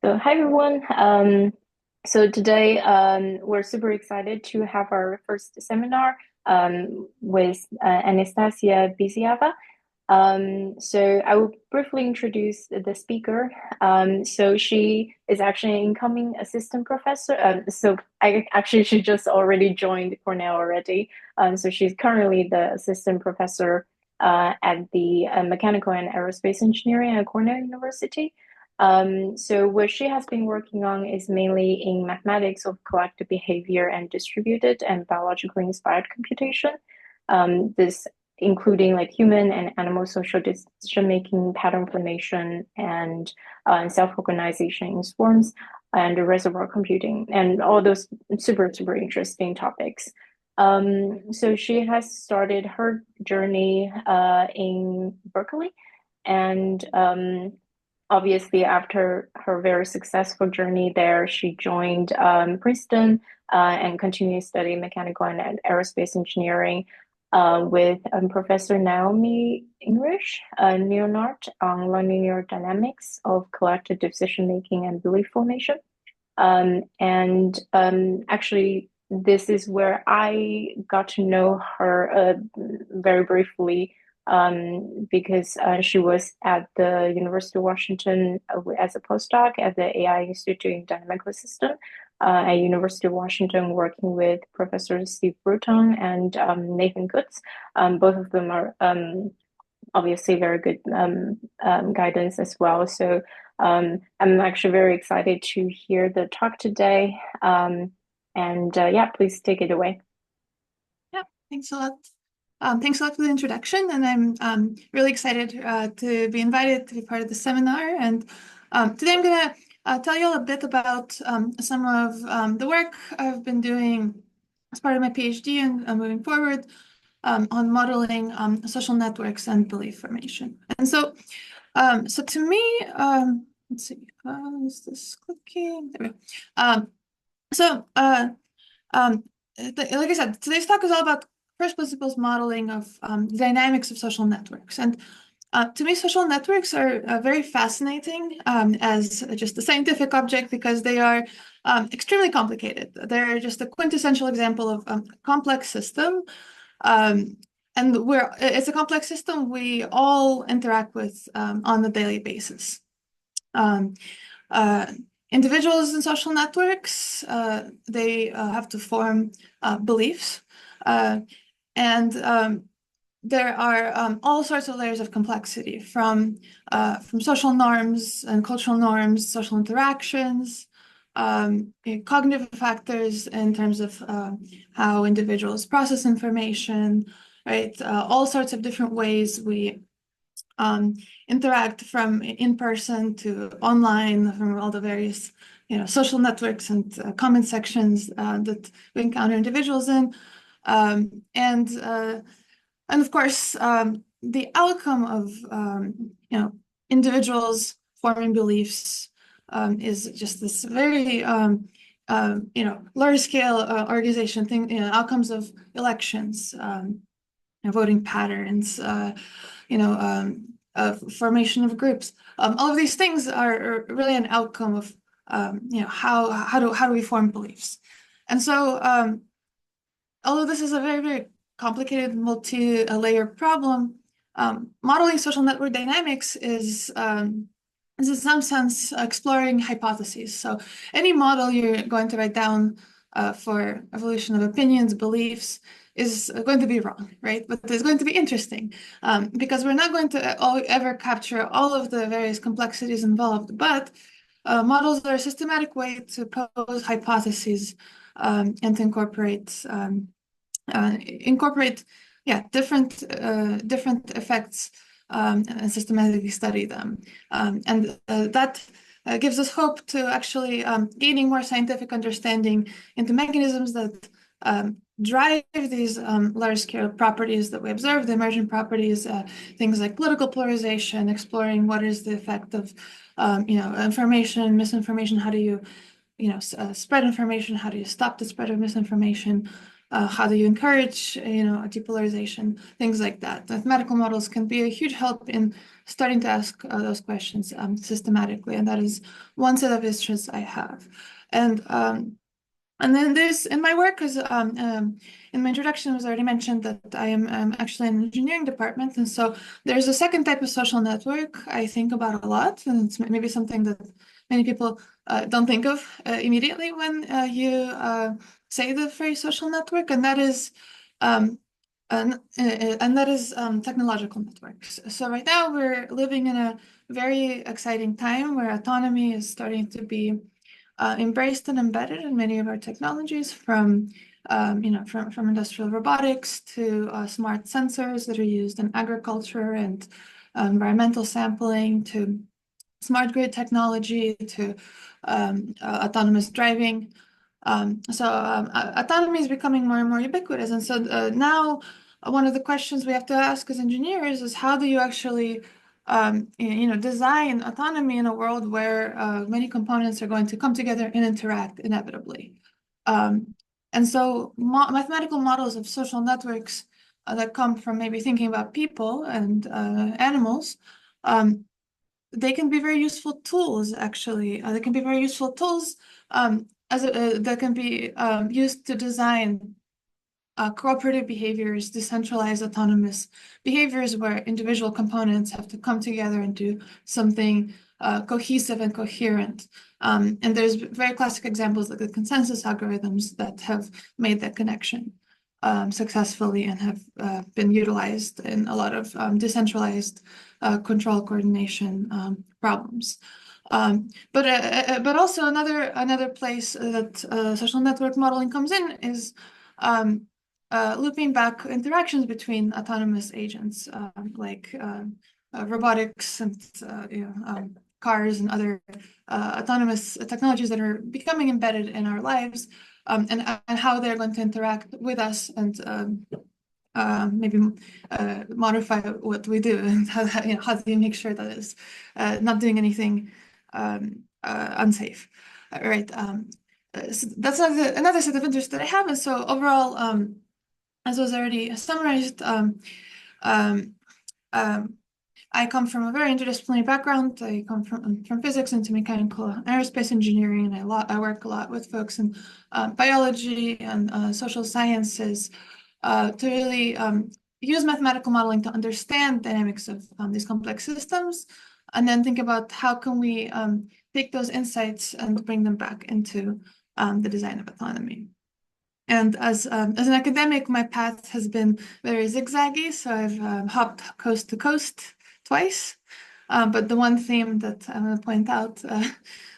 Hi everyone. So today we're super excited to have our first seminar with Anastasia Bizyaeva. So I will briefly introduce the speaker. So she is actually an incoming assistant professor. She just already joined Cornell already. So she's currently the assistant professor at the Mechanical and Aerospace Engineering at Cornell University. So what she has been working on is mainly in mathematics of collective behavior and distributed and biologically inspired computation. This including like human and animal social decision making, pattern formation, and self-organization in swarms, and reservoir computing, and all those super interesting topics. So she has started her journey in Berkeley, and obviously, after her very successful journey there, she joined Princeton and continued studying mechanical and aerospace engineering with Professor Naomi English, Leonard, on nonlinear dynamics of collective decision making and belief formation. Actually, this is where I got to know her very briefly because she was at the University of Washington as a postdoc at the AI Institute in Dynamical System at University of Washington, working with Professor Steve Bruton and Nathan Kutz. Both of them are obviously very good guidance as well. So I'm actually very excited to hear the talk today. Yeah, please take it away. Yeah, thanks a lot. Thanks a lot for the introduction, and I'm really excited to be invited to be part of the seminar. And today I'm going to tell you all a bit about some of the work I've been doing as part of my PhD and moving forward on modeling social networks and belief formation. And so to me, let's see, is this clicking? There we go. Like I said, today's talk is all about first principles modeling of dynamics of social networks. And to me, social networks are very fascinating as just a scientific object because they are extremely complicated. They're just a quintessential example of a complex system. And it's a complex system we all interact with on a daily basis. Individuals in social networks, they have to form beliefs. And there are all sorts of layers of complexity from social norms and cultural norms, social interactions, cognitive factors in terms of how individuals process information, right? All sorts of different ways we interact from in person to online, from all the various social networks and comment sections that we encounter individuals in. And of course, the outcome of individuals forming beliefs is just this very large scale organization thing. Outcomes of elections, voting patterns, of formation of groups. All of these things are really an outcome of how do we form beliefs. And so although this is a very complicated multi-layer problem, modeling social network dynamics is in some sense exploring hypotheses. So any model you're going to write down for evolution of opinions, beliefs, is going to be wrong, right? But it's going to be interesting because we're not going to ever capture all of the various complexities involved, but models are a systematic way to pose hypotheses and to incorporate different effects and systematically study them. That gives us hope to actually gaining more scientific understanding into mechanisms that drive these large-scale properties that we observe, the emergent properties, things like political polarization, exploring what is the effect of information, misinformation, how do you spread information, how do you stop the spread of misinformation, How do you encourage, depolarization, things like that. Mathematical models can be a huge help in starting to ask those questions systematically, and that is one set of interests I have. And then there's in my work, as in my introduction, it was already mentioned that I am actually in the engineering department, and so there's a second type of social network I think about a lot, and it's maybe something that many people don't think of immediately when you say the phrase social network, and that is technological networks. So right now we're living in a very exciting time where autonomy is starting to be embraced and embedded in many of our technologies, from industrial robotics to smart sensors that are used in agriculture and environmental sampling, to smart grid technology, to autonomous driving. Autonomy is becoming more and more ubiquitous. And so now one of the questions we have to ask as engineers is, how do you actually design autonomy in a world where many components are going to come together and interact inevitably? And so mathematical models of social networks that come from maybe thinking about people and animals, they can be very useful tools, actually. They can be very useful tools that can be used to design cooperative behaviors, decentralized autonomous behaviors where individual components have to come together and do something cohesive and coherent. And there's very classic examples like the consensus algorithms that have made that connection successfully and have been utilized in a lot of decentralized control coordination problems. But also another place that social network modeling comes in is looping back interactions between autonomous agents, like robotics and cars and other autonomous technologies that are becoming embedded in our lives, and how they're going to interact with us and maybe modify what we do, and how do you make sure that it's not doing anything unsafe, right? So that's another set of interests that I have. And so overall, as was already summarized, I come from a very interdisciplinary background. I come from physics into mechanical aerospace engineering, and I work a lot with folks in biology and social sciences to really use mathematical modeling to understand dynamics of these complex systems, and then think about how can we take those insights and bring them back into the design of autonomy. And as an academic, my path has been very zigzaggy, so I've hopped coast to coast twice. But the one theme that I'm going to point out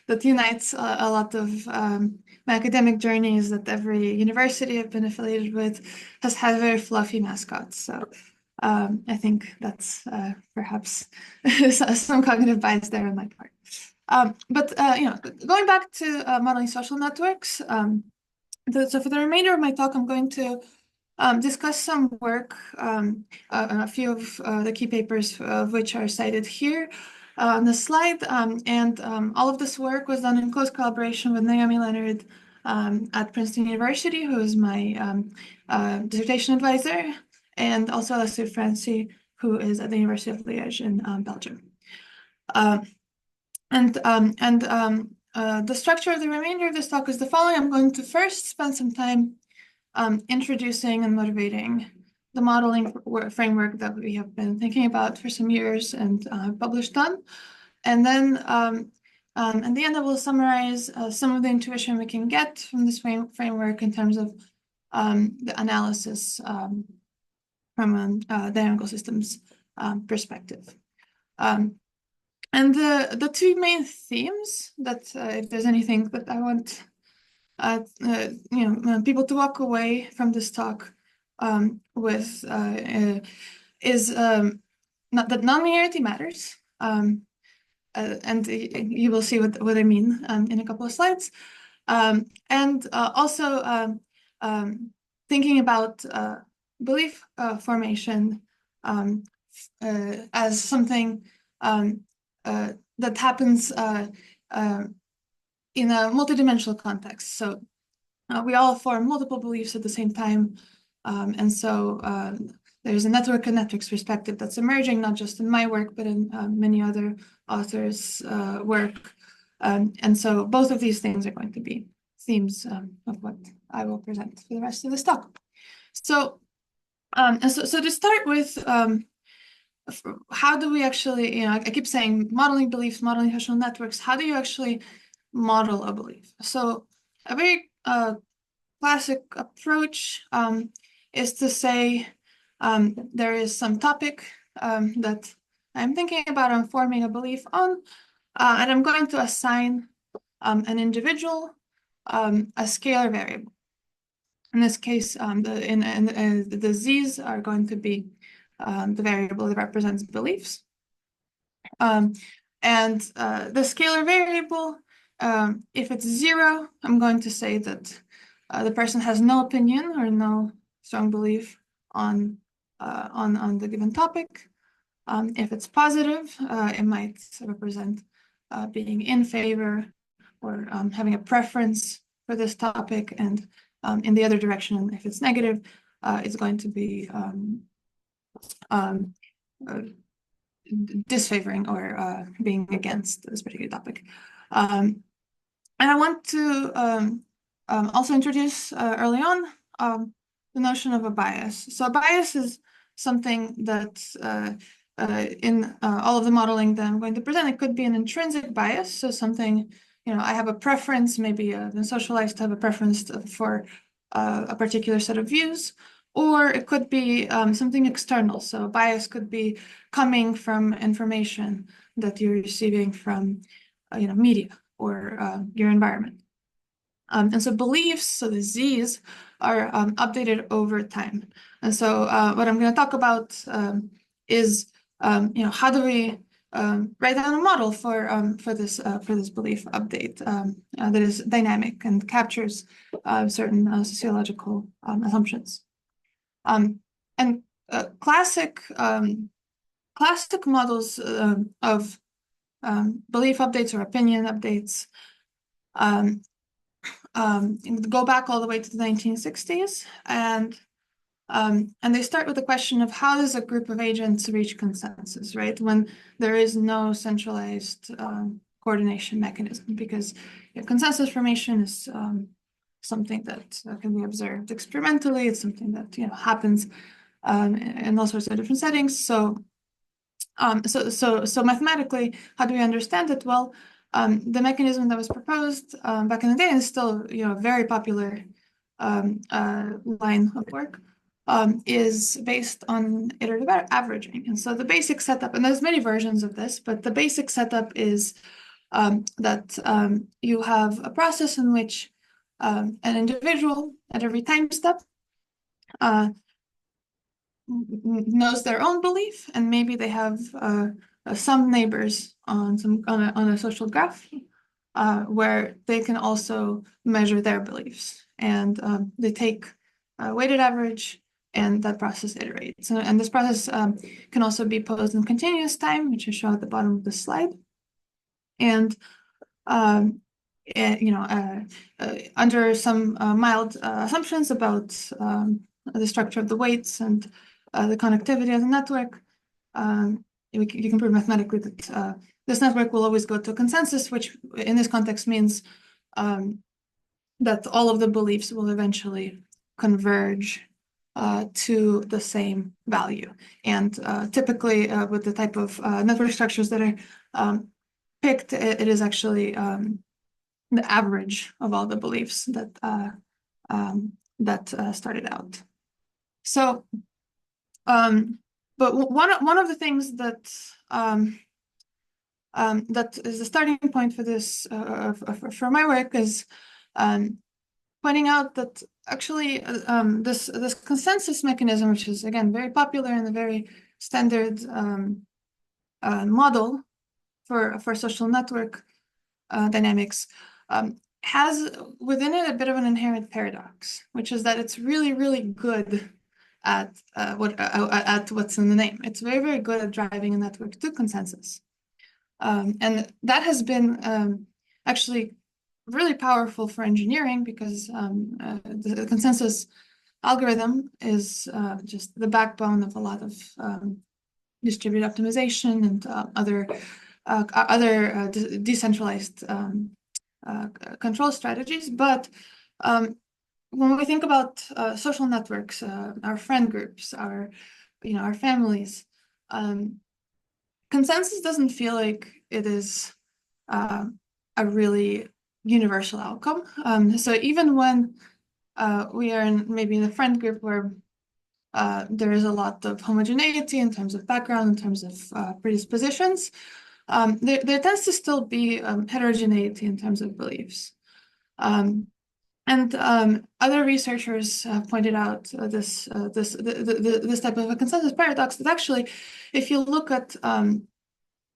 that unites a lot of my academic journey is that every university I've been affiliated with has had very fluffy mascots. So I think that's perhaps some cognitive bias there on my part. But going back to modeling social networks, so for the remainder of my talk, I'm going to discuss some work, a few of the key papers of which are cited here on the slide. And all of this work was done in close collaboration with Naomi Leonard at Princeton University, who is my dissertation advisor, and also Alessio Franci, who is at the University of Liège in Belgium. The structure of the remainder of this talk is the following. I'm going to first spend some time introducing and motivating the modeling framework that we have been thinking about for some years and published on. And then at the end, I will summarize some of the intuition we can get from this framework in terms of the analysis from a dynamical systems perspective. And the two main themes that, if there's anything that I want people to walk away from this talk with, is not that nonlinearity matters, and you will see what I mean in a couple of slides, and also thinking about belief formation as something that happens in a multidimensional context. So we all form multiple beliefs at the same time. And so there's a network and networks perspective that's emerging, not just in my work, but in many other authors' work. And so both of these things are going to be themes of what I will present for the rest of this talk. So, so to start with, how do we actually, I keep saying modeling beliefs, modeling social networks, how do you actually model a belief? So a very classic approach is to say there is some topic that I'm thinking about, I'm forming a belief on, and I'm going to assign an individual a scalar variable. In this case, the z's are going to be the variable that represents beliefs. And the scalar variable, if it's 0, I'm going to say that the person has no opinion or no strong belief on the given topic. If it's positive, it might represent being in favor or having a preference for this topic. And in the other direction, if it's negative, it's going to be disfavoring or being against this particular topic. And I want to also introduce early on the notion of a bias. So a bias is something that in all of the modeling that I'm going to present, it could be an intrinsic bias. So something, I have a preference, maybe I've been socialized to have a preference for a particular set of views, or it could be something external. So bias could be coming from information that you're receiving from, media or your environment. And so beliefs, so the Z's, are updated over time. And so what I'm going to talk about is, how do we write down a model for this belief update that is dynamic and captures certain sociological assumptions. And classic models of belief updates or opinion updates go back all the way to the 1960s, and they start with the question of how does a group of agents reach consensus, right? When there is no centralized coordination mechanism, because consensus formation is something that can be observed experimentally. It's something that happens in all sorts of different settings. So mathematically, how do we understand it? Well, the mechanism that was proposed back in the day is still a very popular line of work, is based on iterative averaging. And so the basic setup, and there's many versions of this, but the basic setup is that you have a process in which an individual at every time step knows their own belief, and maybe they have some neighbors on a social graph where they can also measure their beliefs, and they take a weighted average, and that process iterates. And this process can also be posed in continuous time, which I show at the bottom of the slide. And under some mild assumptions about the structure of the weights and the connectivity of the network, you can prove mathematically that this network will always go to consensus, which in this context means that all of the beliefs will eventually converge to the same value. And typically with the type of network structures that are picked, it is actually the average of all the beliefs that started out. So, but one of the things that that is the starting point for this for my work is pointing out that actually this consensus mechanism, which is again very popular and a very standard model for social network dynamics, has within it a bit of an inherent paradox, which is that it's really, really good at what's in the name. It's very, very good at driving a network to consensus. And that has been actually really powerful for engineering because the consensus algorithm is just the backbone of a lot of distributed optimization and other decentralized control strategies. But when we think about social networks, our friend groups, our families, consensus doesn't feel like it is a really universal outcome. So even when we are maybe in a friend group where there is a lot of homogeneity in terms of background, in terms of predispositions, there tends to still be heterogeneity in terms of beliefs. And other researchers have pointed out this type of a consensus paradox that actually, if you look at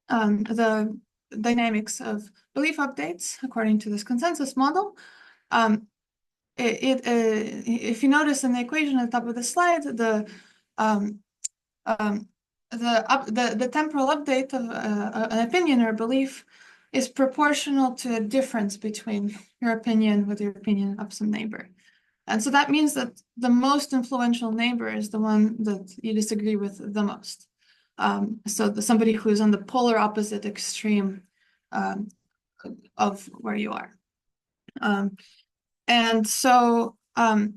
the dynamics of belief updates according to this consensus model, if you notice in the equation at the top of the slide, the temporal update of an opinion or belief is proportional to a difference between your opinion with your opinion of some neighbor. And so that means that the most influential neighbor is the one that you disagree with the most. So somebody who is on the polar opposite extreme of where you are. And so so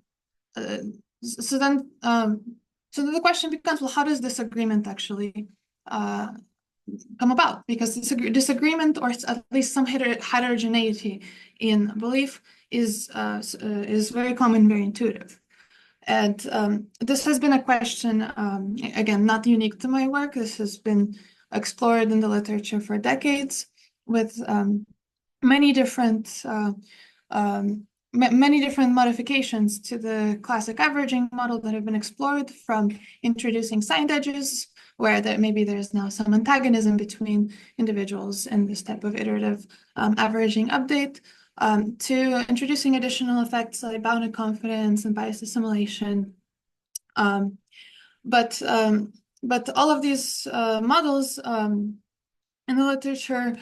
then the question becomes, well, how does disagreement actually come about? Because disagreement, or at least some heterogeneity in belief, is very common, very intuitive. And this has been a question, again, not unique to my work. This has been explored in the literature for decades with many different modifications to the classic averaging model that have been explored, from introducing signed edges, where maybe there's now some antagonism between individuals in this type of iterative averaging update, to introducing additional effects like bounded confidence and bias assimilation. But all of these models in the literature,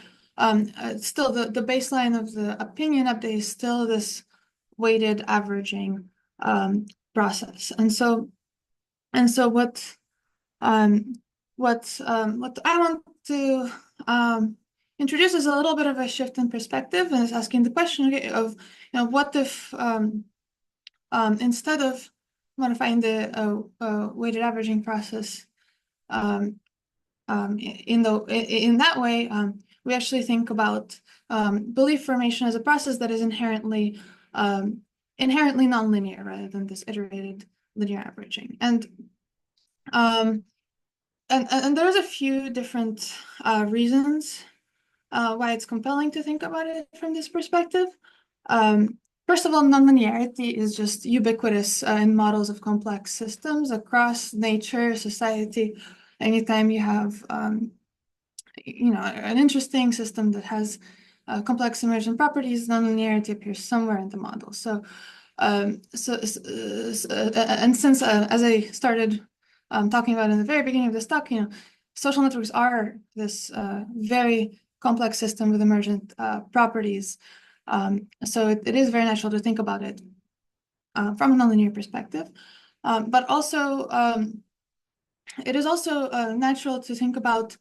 still the baseline of the opinion update is still this weighted averaging process. And so what I want to introduce is a little bit of a shift in perspective, and is asking the question of, what if instead of modifying the weighted averaging process in that way, we actually think about belief formation as a process that is inherently nonlinear rather than this iterated linear averaging. And there's a few different reasons why it's compelling to think about it from this perspective. First of all, nonlinearity is just ubiquitous in models of complex systems across nature, society. Anytime you have an interesting system that has complex emergent properties, nonlinearity appears somewhere in the model. So, and since as I started talking about in the very beginning of this talk, social networks are this very complex system with emergent properties. So it is very natural to think about it from a nonlinear perspective, but also it is also natural to think about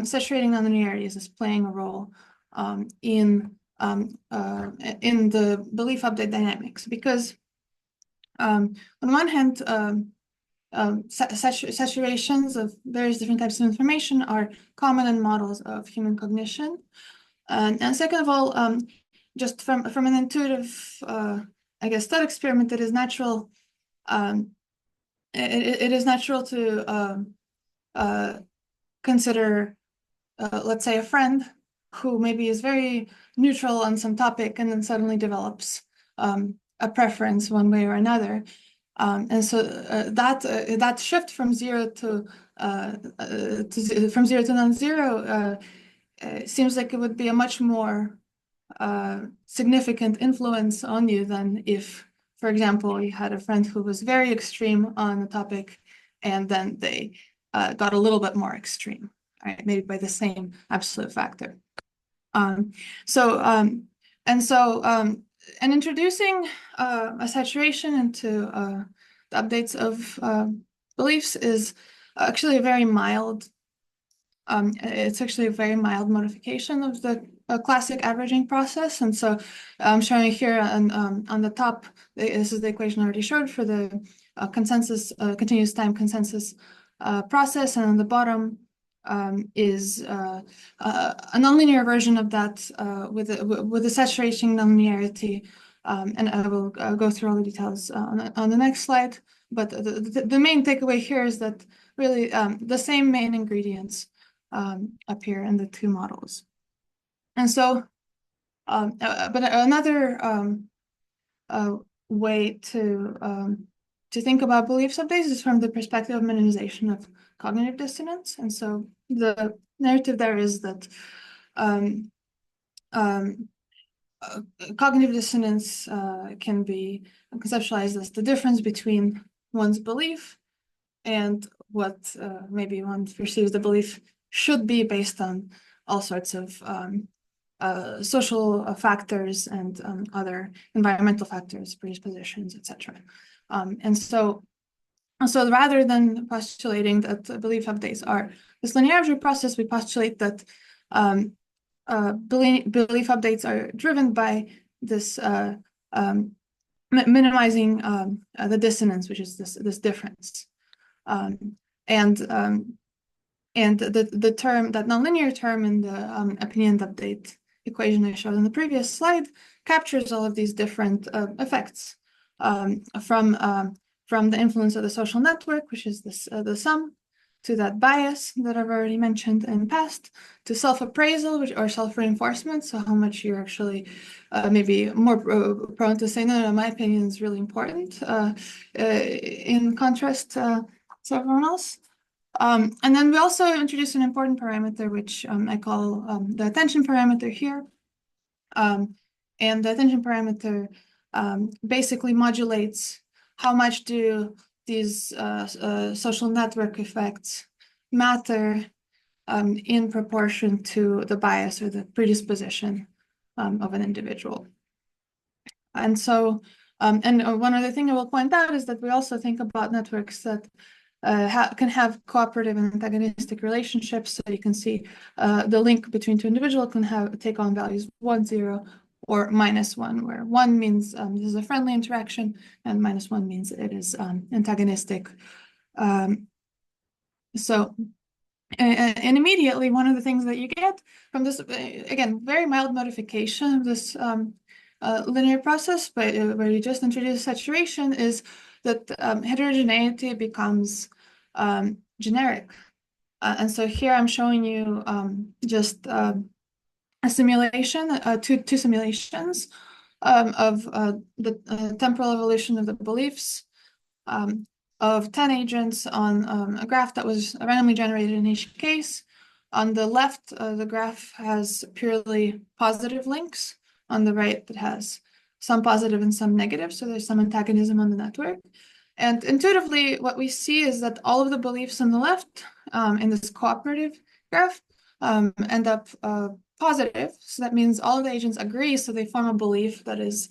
saturating nonlinearities as playing a role in the belief update dynamics, because on one hand, saturations of various different types of information are common in models of human cognition, and second of all, just from an intuitive, I guess, thought experiment, it is natural. It is natural to consider, let's say, a friend who maybe is very neutral on some topic and then suddenly develops a preference one way or another. And so that shift from zero to non-zero seems like it would be a much more significant influence on you than if, for example, you had a friend who was very extreme on a topic and then they got a little bit more extreme, right? Maybe by the same absolute factor. So And so, and introducing a saturation into the updates of beliefs is actually a very mild. It's actually a very mild modification of the classic averaging process. And so I'm showing here on the top, this is the equation I already showed for the consensus, continuous time consensus process. And on the bottom is a nonlinear version of that with the saturation nonlinearity. And I will go through all the details on the next slide. But the main takeaway here is that really the same main ingredients appear in the two models. And so, but another way to think about belief updates is from the perspective of minimization of cognitive dissonance. And so the narrative there is that cognitive dissonance can be conceptualized as the difference between one's belief and what maybe one perceives the belief should be based on all sorts of social factors and other environmental factors, predispositions, etc. And so rather than postulating that belief updates are this linearity process, we postulate that belief updates are driven by this minimizing the dissonance, which is this difference. And the term, that nonlinear term in the opinion update equation I showed in the previous slide, captures all of these different effects from the influence of the social network, which is this, the sum, to that bias that I've already mentioned in the past, to self-appraisal, or self-reinforcement, so how much you're actually maybe more prone to say, no, my opinion is really important, in contrast to everyone else. And then we also introduce an important parameter, which I call the attention parameter here. And the attention parameter basically modulates how much do these social network effects matter in proportion to the bias or the predisposition of an individual. And so, and one other thing I will point out is that we also think about networks that can have cooperative and antagonistic relationships. So you can see the link between two individuals can take on values 1, 0, or -1, where 1 means this is a friendly interaction, and -1 means it is antagonistic. And immediately, one of the things that you get from this, again, very mild modification of this linear process, but where you just introduce saturation, is that heterogeneity becomes generic. And so here I'm showing you just a simulation, two simulations of the temporal evolution of the beliefs of 10 agents on a graph that was randomly generated in each case. On the left, the graph has purely positive links. On the right, it has some positive and some negative, so there's some antagonism on the network. And intuitively, what we see is that all of the beliefs on the left in this cooperative graph end up positive. So that means all of the agents agree, so they form a belief that is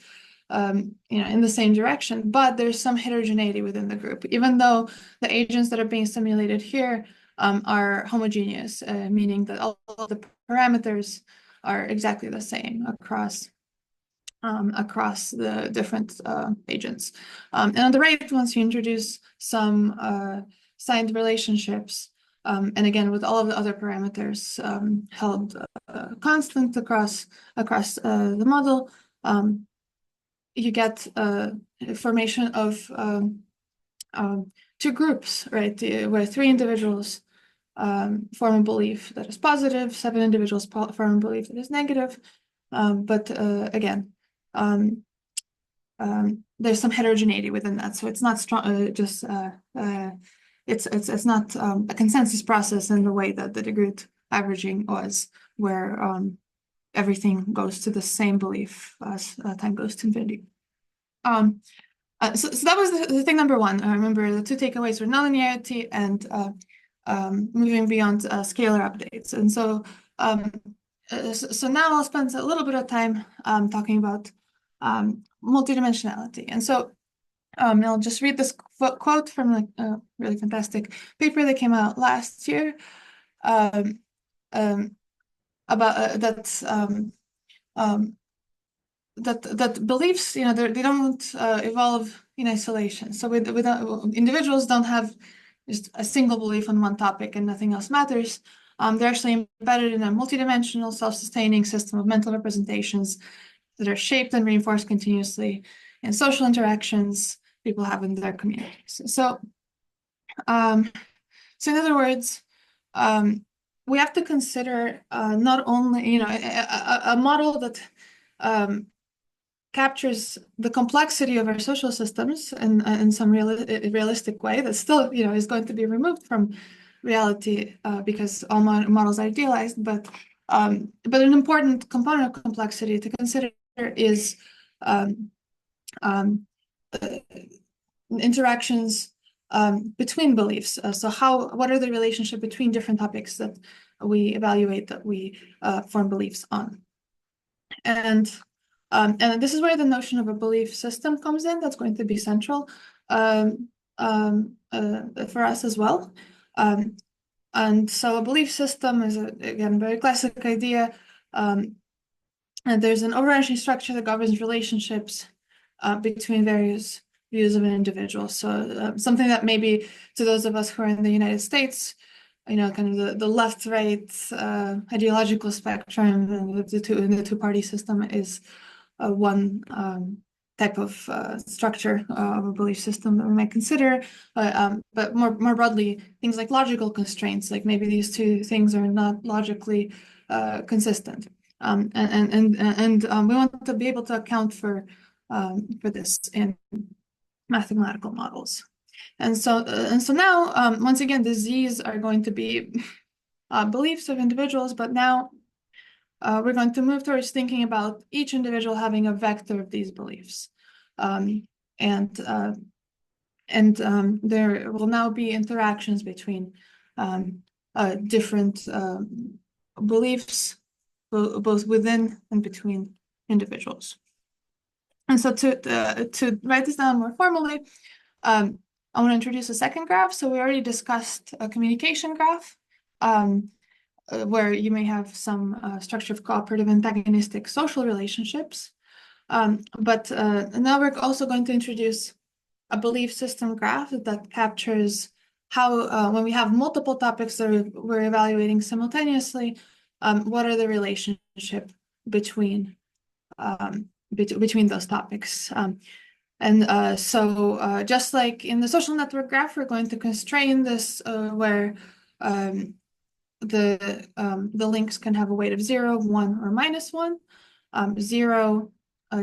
in the same direction, but there's some heterogeneity within the group, even though the agents that are being simulated here are homogeneous, meaning that all of the parameters are exactly the same across the different agents. And on the right, once you introduce some signed relationships, and again, with all of the other parameters held constant across the model, you get formation of two groups, right? Where 3 individuals form a belief that is positive, 7 individuals form a belief that is negative. But again, there's some heterogeneity within that, so it's not strong. It's not a consensus process in the way that the Degroote averaging was, where everything goes to the same belief as time goes to infinity. So that was the thing number 1. I remember the 2 takeaways were nonlinearity and moving beyond scalar updates. And so so now I'll spend a little bit of time talking about multidimensionality. And so I'll just read this quote from a really fantastic paper that came out last year um, um, about that beliefs, they don't evolve in isolation. So individuals don't have just a single belief on one topic and nothing else matters. They're actually embedded in a multidimensional, self-sustaining system of mental representations that are shaped and reinforced continuously in social interactions people have in their communities. So in other words, we have to consider not only, a model that captures the complexity of our social systems in some realistic way that still, is going to be removed from reality because all models are idealized. But an important component of complexity to consider is interactions between beliefs. So what are the relationship between different topics that we evaluate, that we form beliefs on? And this is where the notion of a belief system comes in. That's going to be central for us as well. And so a belief system is, again, a very classic idea. And there's an overarching structure that governs relationships between various views of an individual. So something that maybe to those of us who are in the United States, kind of the left-right ideological spectrum, the two-party system is one type of structure of a belief system that we might consider. But more broadly, things like logical constraints, like maybe these two things are not logically consistent. And we want to be able to account for this in mathematical models. And so now, once again, these are going to be beliefs of individuals, but now we're going to move towards thinking about each individual having a vector of these beliefs. And there will now be interactions between different beliefs, both within and between individuals. And so to write this down more formally, I want to introduce a second graph. So we already discussed a communication graph, where you may have some structure of cooperative antagonistic social relationships. But now we're also going to introduce a belief system graph that captures how, when we have multiple topics that we're evaluating simultaneously, what are the relationship between those topics. So just like in the social network graph, we're going to constrain this where the links can have a weight of 0, 1, or -1. 0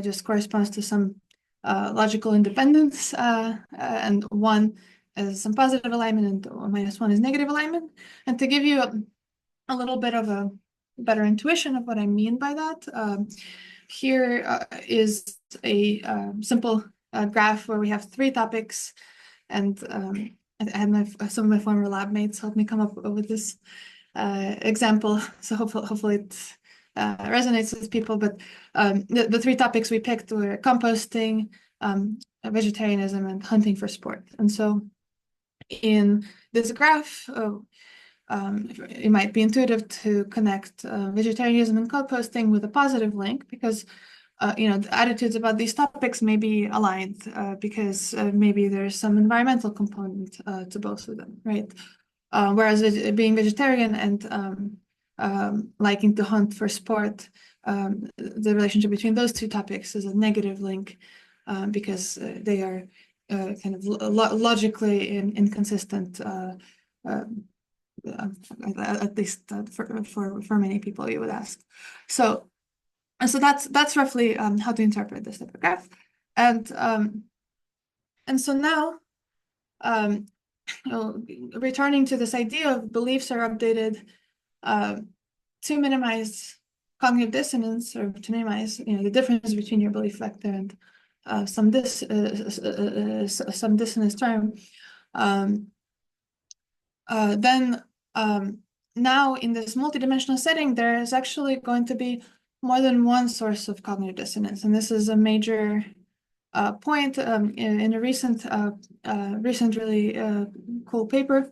just corresponds to some logical independence, and 1 is some positive alignment, and -1 is negative alignment. And to give you a little bit of a better intuition of what I mean by that, here is a simple graph where we have 3 topics, and I had some of my former lab mates help me come up with this example, so hopefully it resonates with people. But the 3 topics we picked were composting, vegetarianism, and hunting for sport. And so in this graph, it might be intuitive to connect vegetarianism and composting with a positive link, because the attitudes about these topics may be aligned, because maybe there's some environmental component to both of them, right? Whereas being vegetarian and liking to hunt for sport, the relationship between those 2 topics is a negative link, because they are kind of logically inconsistent, at least for many people, you would ask. So that's roughly how to interpret this type of graph. And so now, returning to this idea of beliefs are updated to minimize cognitive dissonance, or to minimize the difference between your belief vector and some dissonance term. Then now in this multidimensional setting, there is actually going to be more than one source of cognitive dissonance. And this is a major point in a recent really cool paper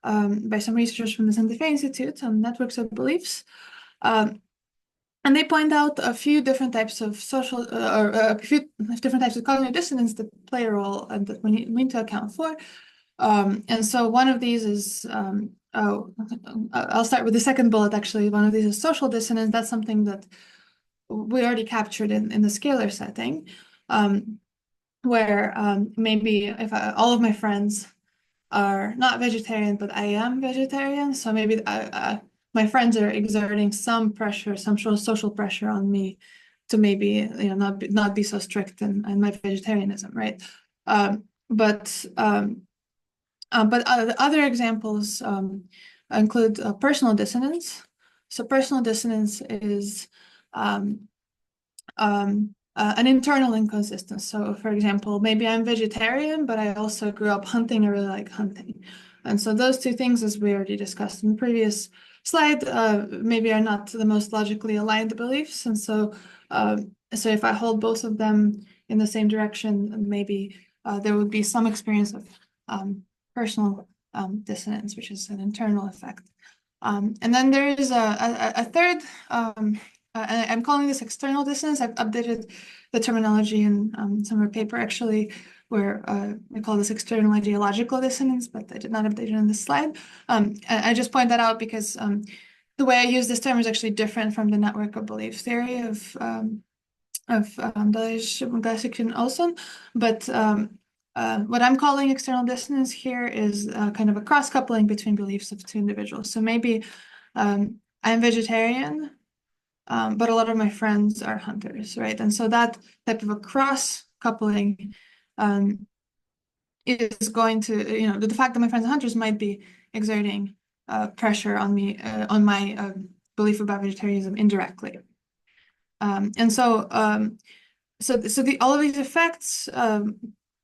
by some researchers from the Santa Fe Institute on networks of beliefs. And they point out a few different types of social or a few different types of cognitive dissonance that play a role and that we need to account for. And so one of these is, I'll start with the second bullet, actually. One of these is social dissonance. That's something that we already captured in the scalar setting, where maybe if all of my friends are not vegetarian, but I am vegetarian, so maybe my friends are exerting some pressure, some social pressure on me to maybe not be so strict in my vegetarianism, right? But other examples include personal dissonance. So personal dissonance is an internal inconsistency. So, for example, maybe I'm vegetarian, but I also grew up hunting. I really like hunting. And so those two things, as we already discussed in the previous slide, maybe are not the most logically aligned beliefs. And so, so if I hold both of them in the same direction, maybe there would be some experience of personal dissonance, which is an internal effect. And then there is a third I'm calling this external distance. I've updated the terminology in some of our paper, actually, where we call this external ideological dissonance, but I did not update it on this slide. I just point that out because the way I use this term is actually different from the network of belief theory of Dalaj and Olson. But what I'm calling external dissonance here is kind of a cross-coupling between beliefs of two individuals. So maybe I'm vegetarian, but a lot of my friends are hunters, right? And so that type of a cross coupling is going to, the fact that my friends are hunters might be exerting pressure on me, on my belief about vegetarianism indirectly. And so, all of these effects,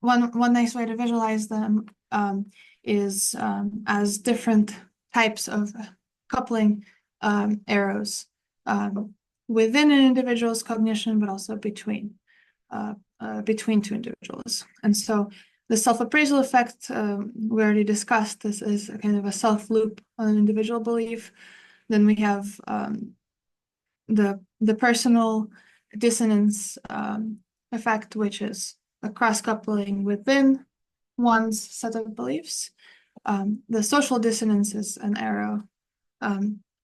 one nice way to visualize them is as different types of coupling arrows within an individual's cognition, but also between two individuals. And so the self-appraisal effect we already discussed. This is a kind of a self-loop on an individual belief. Then we have the personal dissonance effect, which is a cross-coupling within one's set of beliefs. The social dissonance is an arrow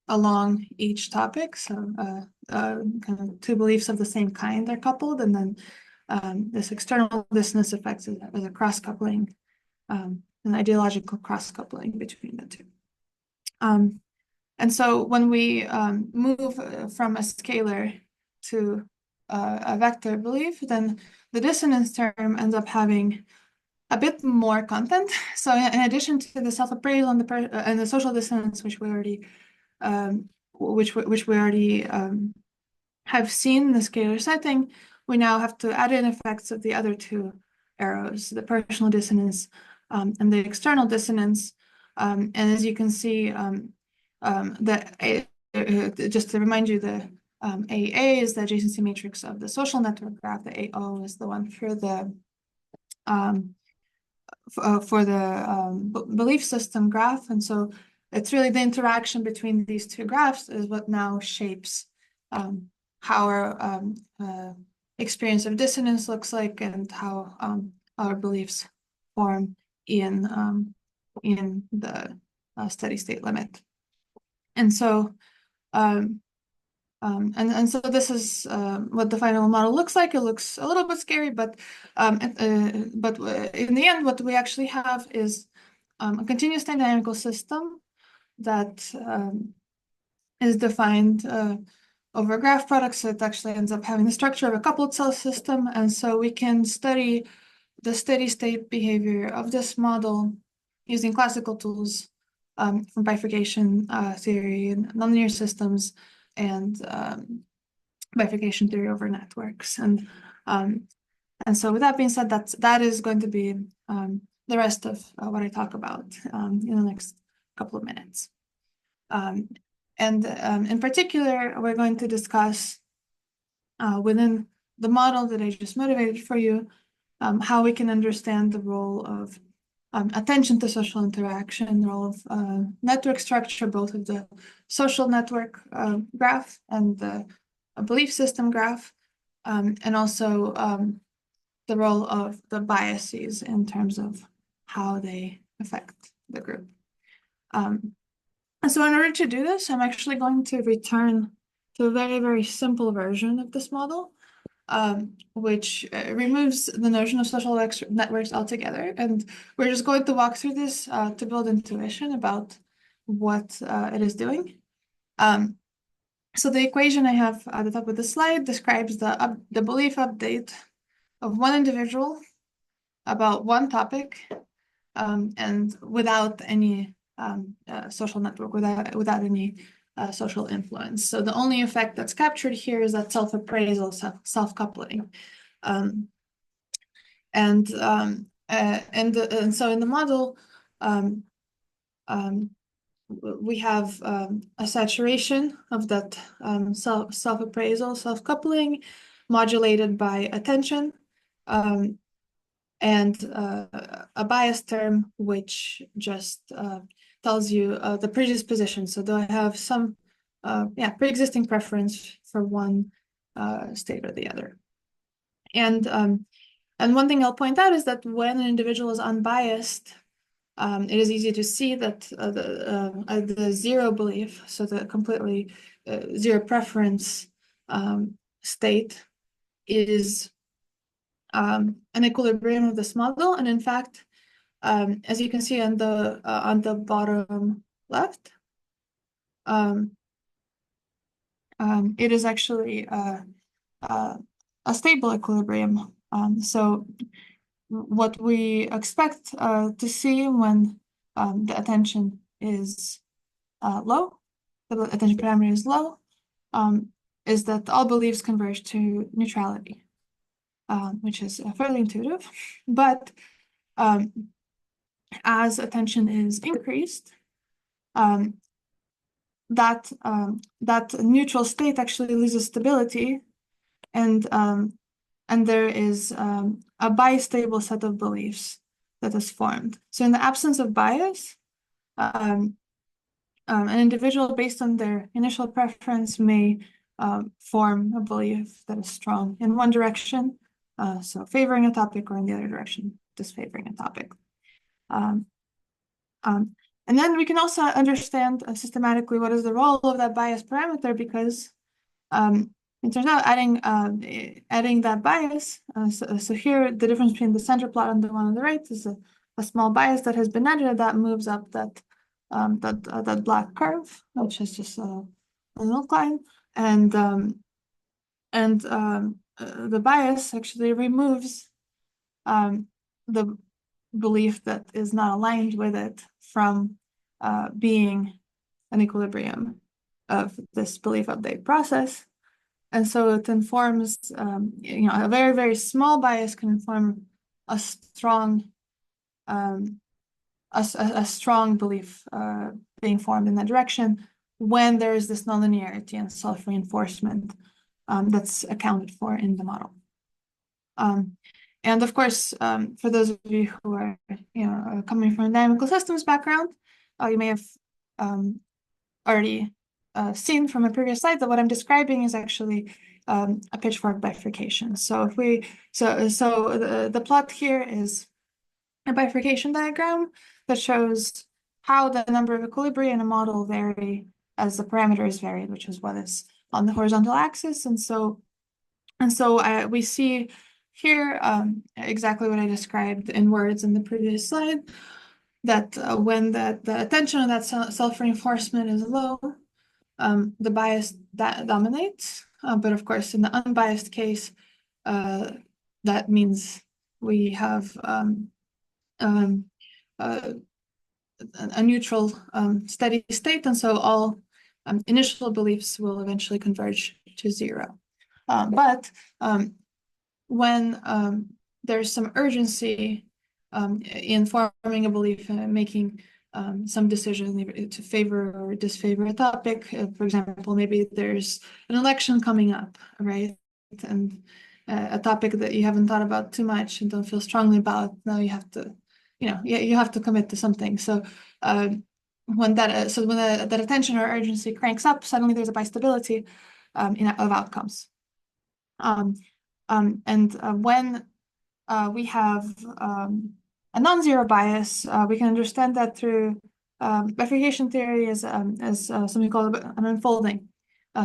along each topic. So kind of two beliefs of the same kind are coupled, and then this external dissonance effect is a cross-coupling, an ideological cross-coupling between the two. And so when we move from a scalar to a vector belief, then the dissonance term ends up having a bit more content. So in addition to the self-appraisal and the social dissonance, which we already have seen in the scalar setting, we now have to add in effects of the other two arrows, the personal dissonance and the external dissonance. And as you can see, just to remind you, the AA is the adjacency matrix of the social network graph. The AO is the one for the belief system graph. And so it's really the interaction between these two graphs is what now shapes how our experience of dissonance looks like, and how our beliefs form in the steady state limit. And so and so this is what the final model looks like. It looks a little bit scary, but in the end, what we actually have is a continuous time dynamical system that is defined over a graph product. So it actually ends up having the structure of a coupled cell system. And so we can study the steady state behavior of this model using classical tools from bifurcation theory and nonlinear systems, and bifurcation theory over networks. And so with that being said, that is going to be the rest of what I talk about in the next couple of minutes. In particular, we're going to discuss within the model that I just motivated for you, how we can understand the role of attention to social interaction, the role of network structure, both of the social network graph and the belief system graph, and also the role of the biases in terms of how they affect the group. And so in order to do this, I'm actually going to return to a very, very simple version of this model, which removes the notion of social networks altogether. And we're just going to walk through this to build intuition about what it is doing. So the equation I have at the top of the slide describes the belief update of one individual about one topic, and without any social network, without any social influence. So the only effect that's captured here is that self-appraisal, self-coupling. And so in the model, we have a saturation of that self-appraisal, self-coupling, modulated by attention, and a bias term which just tells you the predisposition. So do I have some pre-existing preference for one state or the other? And one thing I'll point out is that when an individual is unbiased, it is easy to see that the zero belief, so the completely zero preference state, is an equilibrium of this model. And in fact, as you can see on the bottom left, it is actually a stable equilibrium. So what we expect to see when the attention is low, the attention parameter is low, is that all beliefs converge to neutrality, which is fairly intuitive. But as attention is increased, that neutral state actually loses stability, and there is a bistable set of beliefs that is formed. So in the absence of bias, an individual, based on their initial preference, may form a belief that is strong in one direction, so favoring a topic, or in the other direction, disfavoring a topic. And then we can also understand systematically what is the role of that bias parameter, because it turns out adding that bias, so here the difference between the center plot and the one on the right is a small bias that has been added that moves up that black curve, which is just a little climb, and the bias actually removes the belief that is not aligned with it from being an equilibrium of this belief update process. And so it informs, a very, very small bias can inform a strong belief being formed in that direction when there is this nonlinearity and self-reinforcement that's accounted for in the model. And of course, for those of you who are coming from a dynamical systems background, you may have already seen from a previous slide that what I'm describing is actually a pitchfork bifurcation. So if the plot here is a bifurcation diagram that shows how the number of equilibria in a model vary as the parameters vary, which is what is on the horizontal axis. And so we see here exactly what I described in words in the previous slide, that when the attention of that self-reinforcement is low, the bias dominates. But of course, in the unbiased case, that means we have a neutral steady state, and so all initial beliefs will eventually converge to zero. But when there's some urgency in forming a belief and making some decision to favor or disfavor a topic. For example, maybe there's an election coming up, right? And a topic that you haven't thought about too much and don't feel strongly about, now you have to, you have to commit to something. So when that attention or urgency cranks up, suddenly there's a bistability of outcomes. When we have a non-zero bias, we can understand that through bifurcation theory as something called an unfolding.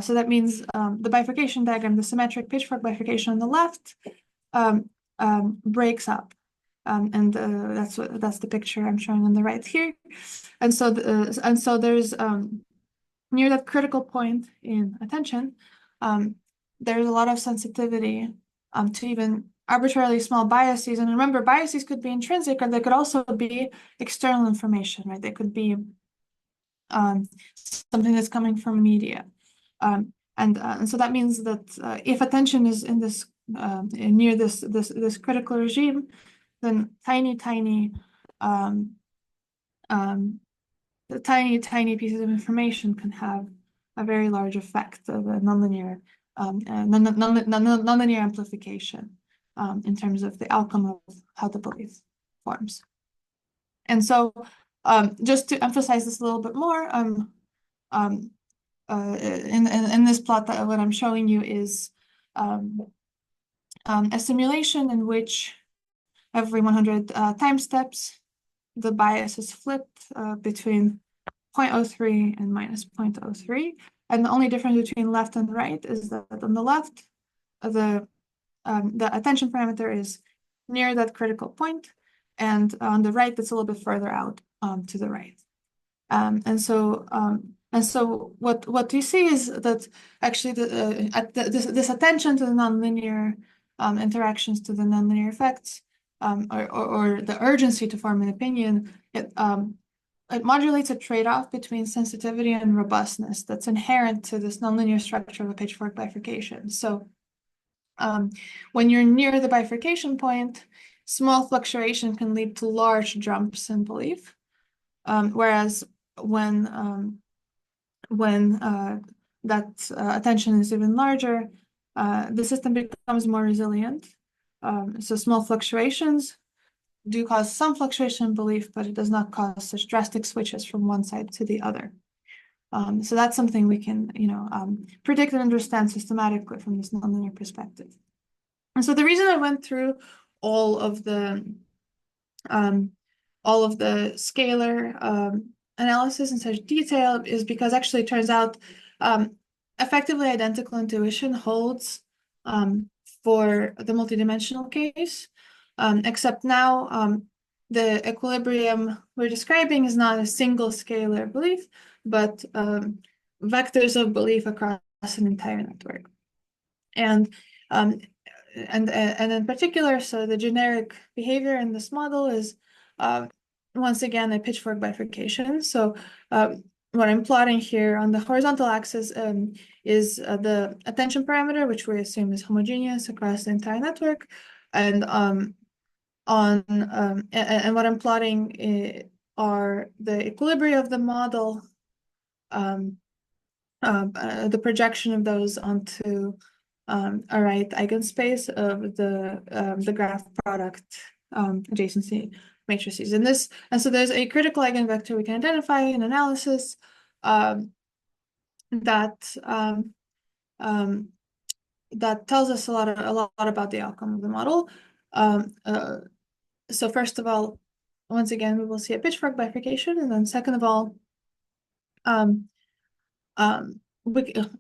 So that means the bifurcation diagram, the symmetric pitchfork bifurcation on the left, breaks up. That's the picture I'm showing on the right here. And so there's near that critical point in attention, there's a lot of sensitivity to even arbitrarily small biases. And remember, biases could be intrinsic, or they could also be external information, right? They could be something that's coming from media. And so that means that if attention is in this near this critical regime, then the tiny pieces of information can have a very large effect of a nonlinear amplification in terms of the outcome of how the belief forms. And so just to emphasize this a little bit more, in this plot, what I'm showing you is a simulation in which every 100 time steps, the bias is flipped between 0.03 and minus 0.03. And the only difference between left and right is that on the left, the attention parameter is near that critical point, and on the right, it's a little bit further out to the right. And so what you see is that actually this attention to the nonlinear interactions, to the nonlinear effects, or the urgency to form an opinion, it modulates a trade-off between sensitivity and robustness that's inherent to this nonlinear structure of a pitchfork bifurcation. So when you're near the bifurcation point, small fluctuation can lead to large jumps in belief, whereas when that attention is even larger, the system becomes more resilient. So small fluctuations do cause some fluctuation in belief, but it does not cause such drastic switches from one side to the other. So that's something we can, predict and understand systematically from this nonlinear perspective. And so the reason I went through all of the scalar analysis in such detail is because actually it turns out effectively identical intuition holds for the multidimensional case, except now the equilibrium we're describing is not a single scalar belief, but vectors of belief across an entire network. And in particular, so the generic behavior in this model is once again a pitchfork bifurcation. So what I'm plotting here on the horizontal axis is the attention parameter, which we assume is homogeneous across the entire network, and what I'm plotting are the equilibria of the model, the projection of those onto a right eigenspace of the graph product adjacency matrices. And so there's a critical eigenvector we can identify in analysis that tells us a lot about the outcome of the model. So first of all, once again, we will see a pitchfork bifurcation, and then second of all,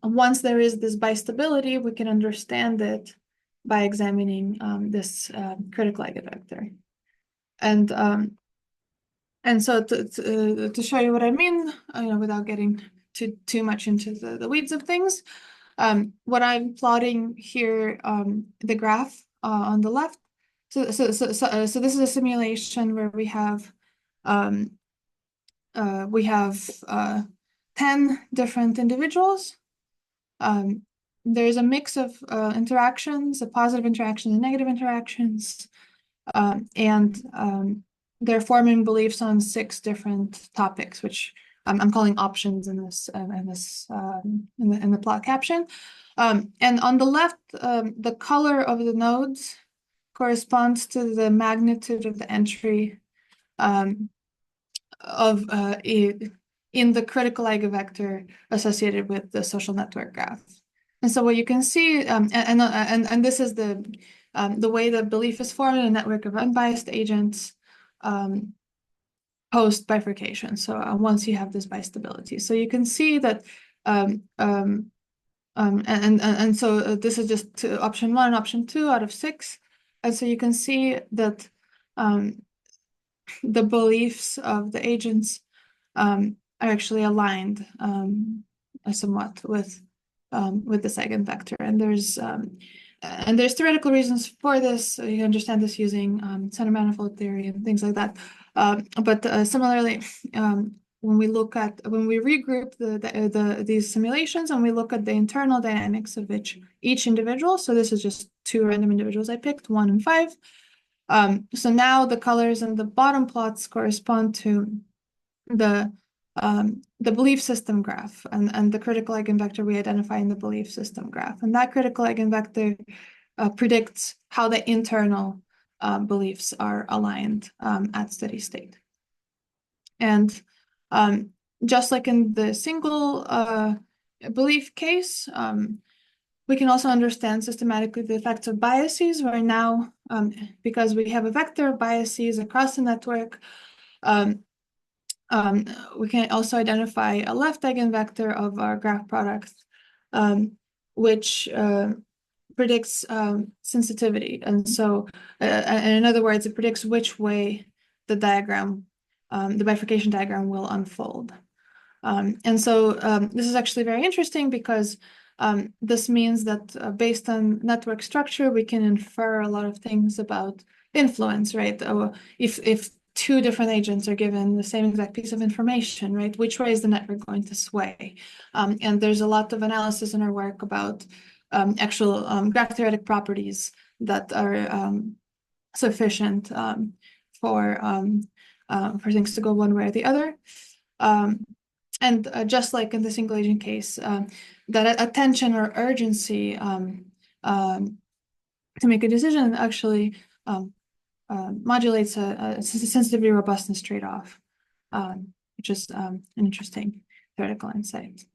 once there is this bistability, we can understand it by examining this critical eigenvector. And so to show you what I mean, without getting too much into the weeds of things, what I'm plotting here, the graph on the left. So this is a simulation where we have 10 different individuals. There's a mix of interactions, positive interactions and negative interactions. they're forming beliefs on 6 different topics, which I'm calling options in this in the plot caption. And on the left, the color of the nodes corresponds to the magnitude of the entry of in the critical eigenvector associated with the social network graph. And so what you can see, and this is the way the belief is formed in a network of unbiased agents post bifurcation. So once you have this bistability, so you can see that, so this is just option 1 and option 2 out of 6, and so you can see that the beliefs of the agents are actually aligned somewhat with this eigenvector, and there's theoretical reasons for this. So you can understand this using center manifold theory and things like that. But similarly, when we regroup these simulations and we look at the internal dynamics of each individual, so this is just 2 random individuals I picked, 1 and 5. So now the colors in the bottom plots correspond to the belief system graph and the critical eigenvector we identify in the belief system graph. And that critical eigenvector predicts how the internal beliefs are aligned at steady state. And just like in the single belief case, we can also understand systematically the effects of biases, where now, because we have a vector of biases across the network, we can also identify a left eigenvector of our graph product, which predicts sensitivity. And so, in other words, it predicts which way the diagram, the bifurcation diagram will unfold. And so this is actually very interesting because this means that based on network structure, we can infer a lot of things about influence, right? If 2 different agents are given the same exact piece of information, right? Which way is the network going to sway? And there's a lot of analysis in our work about actual graph theoretic properties that are sufficient for things to go one way or the other. And just like in the single agent case, that attention or urgency to make a decision actually modulates a sensitivity robustness trade-off, which is an interesting theoretical insight.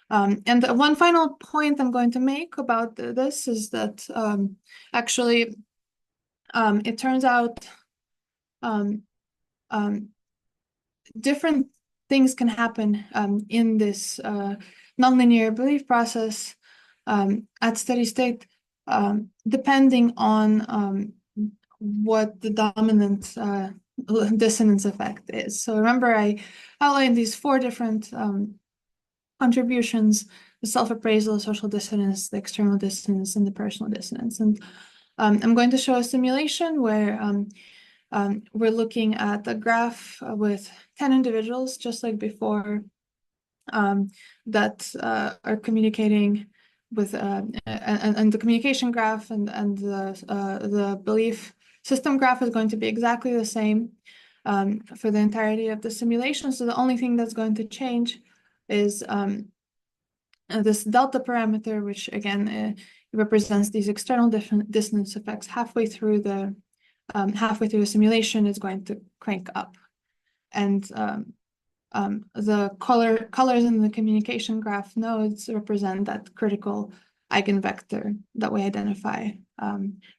And one final point I'm going to make about this is that actually it turns out different things can happen in this nonlinear belief process at steady state, depending on what the dominant dissonance effect is. So remember, I outlined these 4 different contributions: the self-appraisal, social dissonance, the external dissonance, and the personal dissonance. And I'm going to show a simulation where we're looking at a graph with 10 individuals, just like before, that are communicating with, and the communication graph and the belief system graph is going to be exactly the same for the entirety of the simulation. So the only thing that's going to change is this delta parameter, which again represents these external dissonance effects halfway through the simulation, is going to crank up, and the colors in the communication graph nodes represent that critical eigenvector that we identify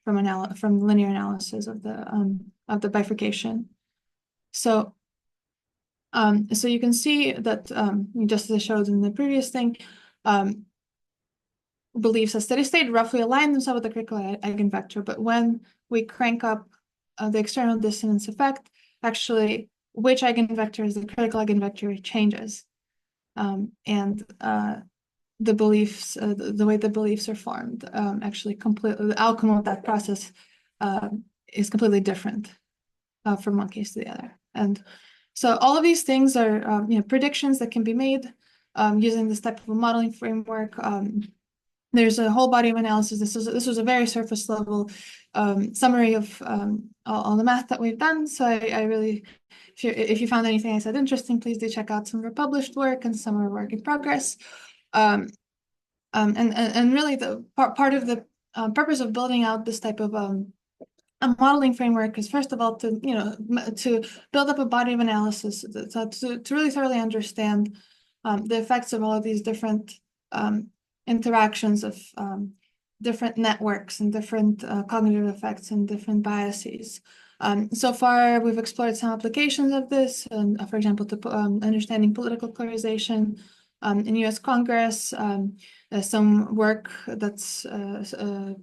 from linear analysis of the bifurcation. So you can see that just as I showed in the previous thing, beliefs at steady state roughly align themselves with the critical eigenvector, but when we crank up the external dissonance effect, actually which eigenvector is the critical eigenvector changes, and the beliefs, the way the beliefs are formed, actually completely, the outcome of that process is completely different from one case to the other. And so all of these things are predictions that can be made using this type of a modeling framework. There's a whole body of analysis. This was a very surface level summary of all the math that we've done. So I really, if you found anything I said interesting, please do check out some of our published work and some of our work in progress. And really the part of the purpose of building out this type of a modeling framework is, first of all, to to build up a body of analysis to really thoroughly understand the effects of all of these different interactions of different networks and different cognitive effects and different biases. So far, we've explored some applications of this, and for example, to understanding political polarization in U.S. Congress. Some work that's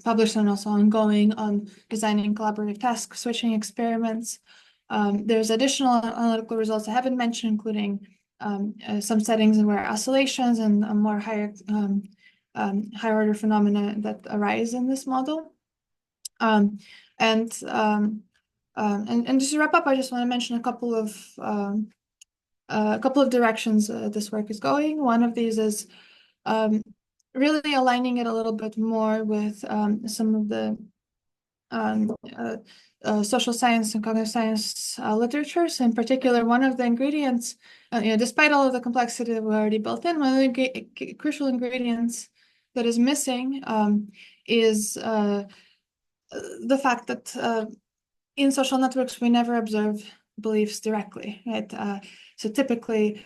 published and also ongoing on designing collaborative task switching experiments. There's additional analytical results I haven't mentioned, including some settings where oscillations and a more higher order phenomena that arise in this model. And just to wrap up, I just want to mention a couple of directions this work is going. One of these is really aligning it a little bit more with some of the social science and cognitive science literatures. In particular, one of the ingredients, despite all of the complexity that we already built in, one of the crucial ingredients that is missing is the fact that in social networks, we never observe beliefs directly, right? So typically,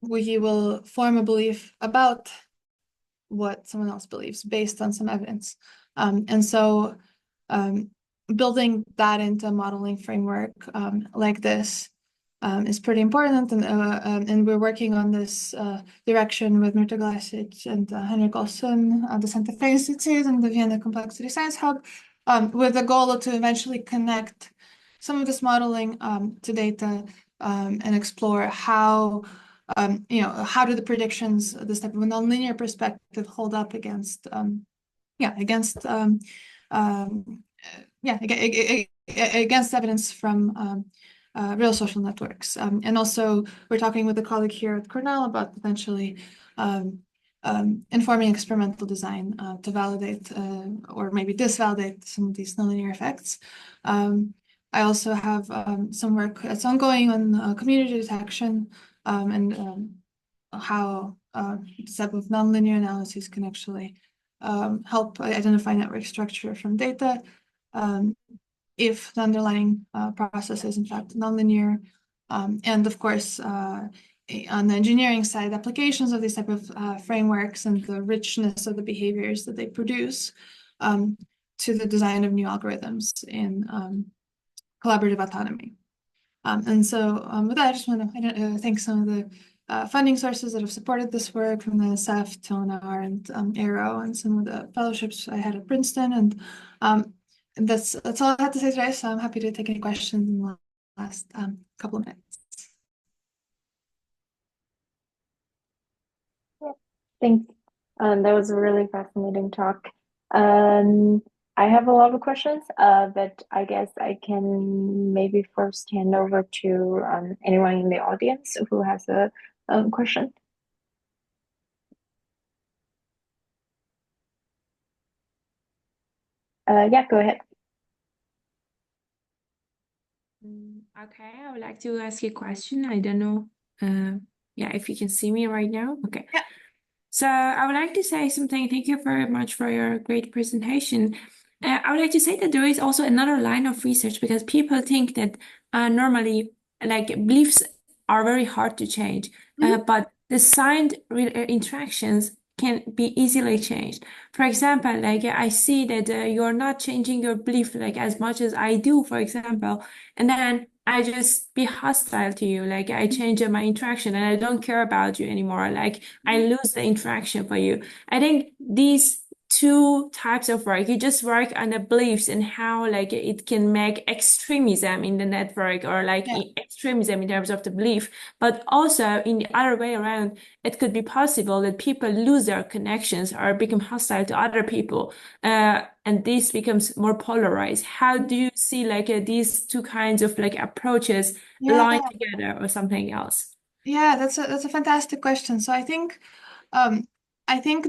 we will form a belief about what someone else believes based on some evidence. And so building that into a modeling framework like this is pretty important. And we're working on this direction with Mirta Glasic and Henrik Olsen at the Santa Fe Institute and the Vienna Complexity Science Hub, with the goal to eventually connect some of this modeling to data and explore how how do the predictions, this type of a nonlinear perspective, hold up against against evidence from real social networks. And also, we're talking with a colleague here at Cornell about potentially informing experimental design to validate or maybe disvalidate some of these nonlinear effects. I also have some work that's ongoing on community detection and how this type of nonlinear analyses can actually help identify network structure from data if the underlying process is in fact nonlinear. And of course, on the engineering side, applications of these type of frameworks and the richness of the behaviors that they produce to the design of new algorithms in collaborative autonomy. And so with that, I just want to thank some of the funding sources that have supported this work, from the SF, TONAR, and ARO, and some of the fellowships I had at Princeton. And that's all I have to say today. So I'm happy to take any questions in the last couple of minutes. Thanks. That was a really fascinating talk. I have a lot of questions, but I guess I can maybe first hand over to anyone in the audience who has a question. Yeah, go ahead. Okay, I would like to ask you a question. I don't know, if you can see me right now. Okay. Yeah. So I would like to say something. Thank you very much for your great presentation. I would like to say that there is also another line of research, because people think that normally, like, beliefs are very hard to change, but the signed interactions can be easily changed. For example, like, I see that you're not changing your belief like as much as I do, for example, and then I just be hostile to you. Like, I change my interaction and I don't care about you anymore. Like, I lose the interaction for you. I think these two types of work, you just work on the beliefs and how, like, it can make extremism in the network, or like extremism in terms of the belief, but also in the other way around, it could be possible that people lose their connections or become hostile to other people, and this becomes more polarized. How do you see, like, these two kinds of, like, approaches align together, or something else? Yeah, that's a fantastic question. So I think I think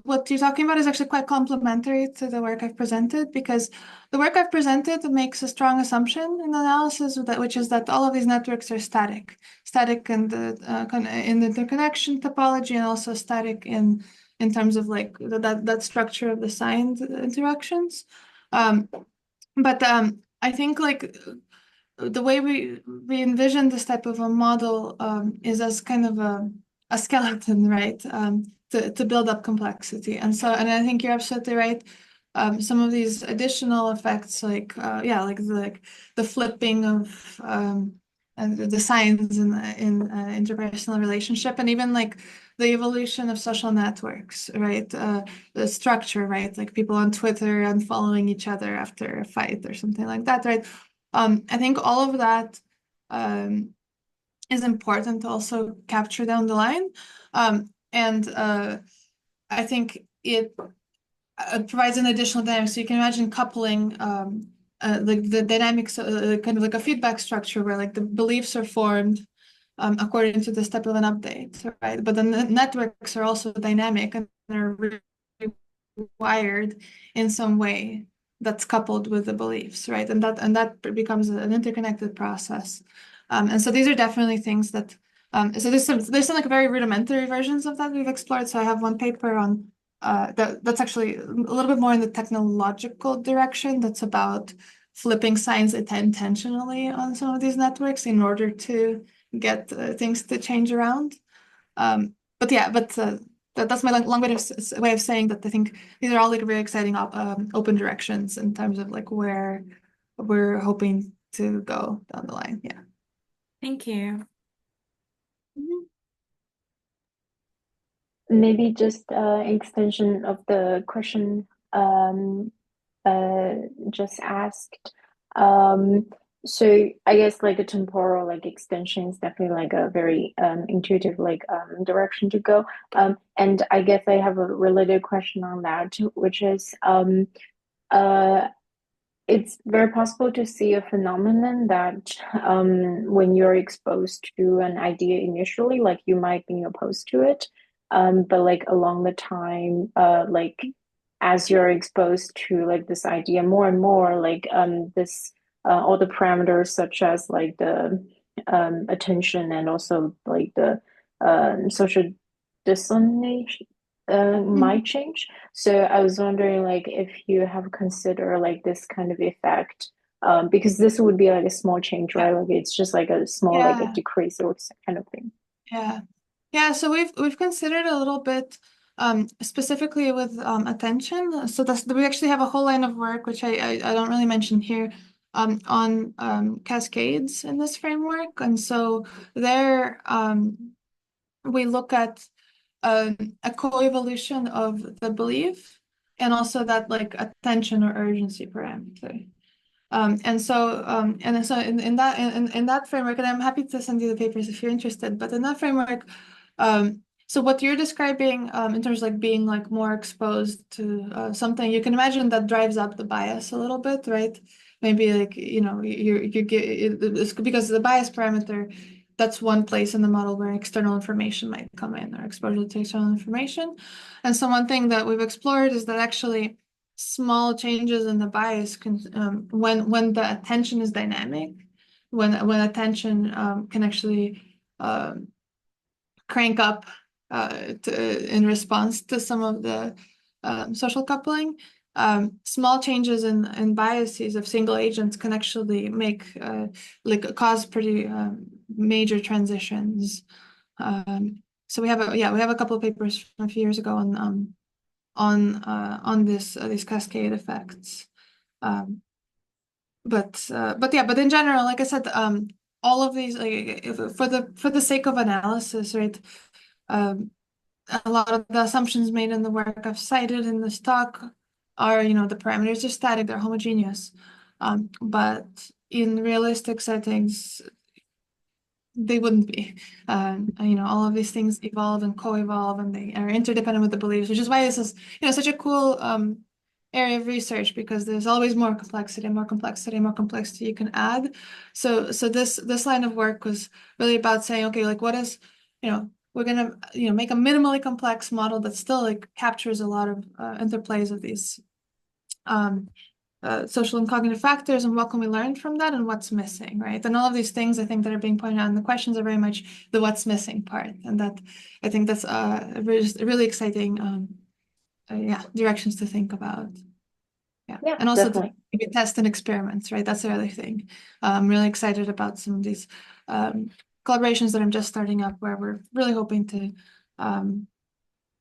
what you're talking about is actually quite complementary to the work I've presented, because the work I've presented makes a strong assumption in analysis, which is that all of these networks are static in the interconnection topology, and also static in terms of like that structure of the signed interactions. But I think like the way we envision this type of a model is as kind of a skeleton, right? To build up complexity. And I think you're absolutely right. Some of these additional effects, like the flipping of and the signs in interpersonal relationship, and even like the evolution of social networks, right? The structure, right? Like people on Twitter unfollowing each other after a fight or something like that, right? I think all of that is important to also capture down the line. And I think it provides an additional dynamic. So you can imagine coupling like the dynamics, kind of like a feedback structure where like the beliefs are formed according to this type of an update, right? But the networks are also dynamic and they're rewired in some way that's coupled with the beliefs, right? And that becomes an interconnected process. And so these are definitely things that so there's some like very rudimentary versions of that we've explored. So I have one paper on that's actually a little bit more in the technological direction, that's about flipping signs intentionally on some of these networks in order to get things to change around. But yeah, that's my long way of saying that I think these are all like very exciting open directions in terms of like where we're hoping to go down the line. Yeah. Thank you. Mhm. Maybe just extension of the question just asked. So I guess like a temporal like extension is definitely like a very intuitive like direction to go. And I guess I have a related question on that, which is uh it's very possible to see a phenomenon that when you're exposed to an idea initially, like you might be opposed to it, but like along the time, like as you're exposed to like this idea more and more, like this all the parameters such as like the attention and also like the social dissonance might change. So I was wondering, like, if you have considered like this kind of effect, because this would be like a small change, right? Like it's just like a small, like a Yeah. decrease or kind of thing. Yeah. So we've considered a little bit specifically with attention. So we actually have a whole line of work which I don't really mention here on cascades in this framework. And so there we look at a co-evolution of the belief and also that like attention or urgency parameter. And so in that framework, and I'm happy to send you the papers if you're interested, but in that framework, so what you're describing in terms of like being like more exposed to something, you can imagine that drives up the bias a little bit, right? Maybe like, you know, it's because the bias parameter, that's one place in the model where external information might come in, or exposure to external information. And so one thing that we've explored is that actually small changes in the bias can when the attention is dynamic, when attention can actually crank up in response to some of the social coupling. Small changes in biases of single agents can actually make like cause pretty major transitions. So we have a couple of papers from a few years ago on these cascade effects. But in general, like I said, all of these, like for the sake of analysis, right? A lot of the assumptions made in the work I've cited in this talk are, you know, the parameters are static, they're homogeneous. But in realistic settings, they wouldn't be. You know, all of these things evolve and co-evolve, and they are interdependent with the beliefs, which is why this is, you know, such a cool area of research, because there's always more complexity, more complexity you can add. So this line of work was really about saying, okay, like what is, you know, we're gonna make a minimally complex model that still like captures a lot of interplays of these social and cognitive factors, and what can we learn from that, and what's missing, right? And all of these things I think that are being pointed out in the questions are very much the what's missing part, and that I think that's really exciting directions to think about. Yeah, and also definitely. to maybe test and experiments, right? That's the other thing. I'm really excited about some of these collaborations that I'm just starting up, where we're really hoping to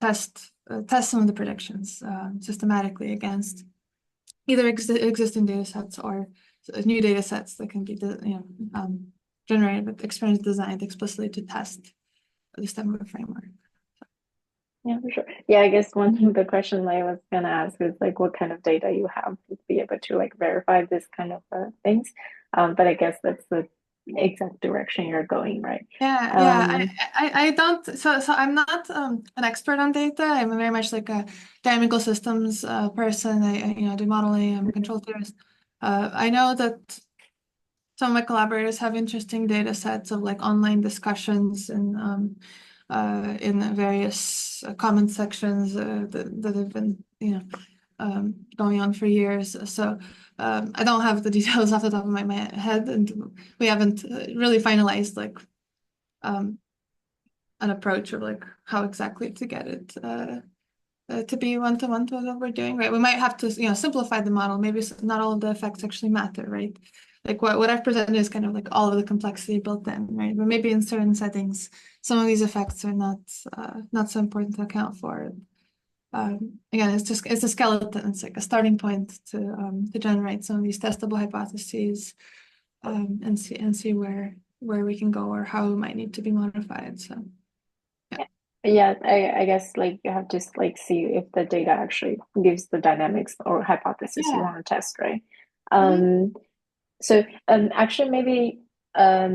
test some of the predictions systematically against either existing data sets or new data sets that can be generated with experience designed explicitly to test this type of a framework. Yeah, for sure. Yeah, I guess one of the questions I was gonna ask is like what kind of data you have to be able to like verify this kind of things. But I guess that's the exact direction you're going, right? I don't, so I'm not an expert on data. I'm very much like a dynamical systems person. I do modeling, I'm a control theorist. I know that some of my collaborators have interesting data sets of like online discussions and in various comment sections that have been going on for years. So I don't have the details off the top of my head, and we haven't really finalized like an approach of like how exactly to get it to be one-to-one to what we're doing, right? We might have to simplify the model. Maybe not all of the effects actually matter, right? Like what I've presented is kind of like all of the complexity built in, right? But maybe in certain settings, some of these effects are not so important to account for. Again, it's a skeleton. It's like a starting point to generate some of these testable hypotheses, and see where we can go or how it might need to be modified. So yeah, I guess like you have to like see if the data actually gives the dynamics or hypothesis you want to test, right? So actually maybe I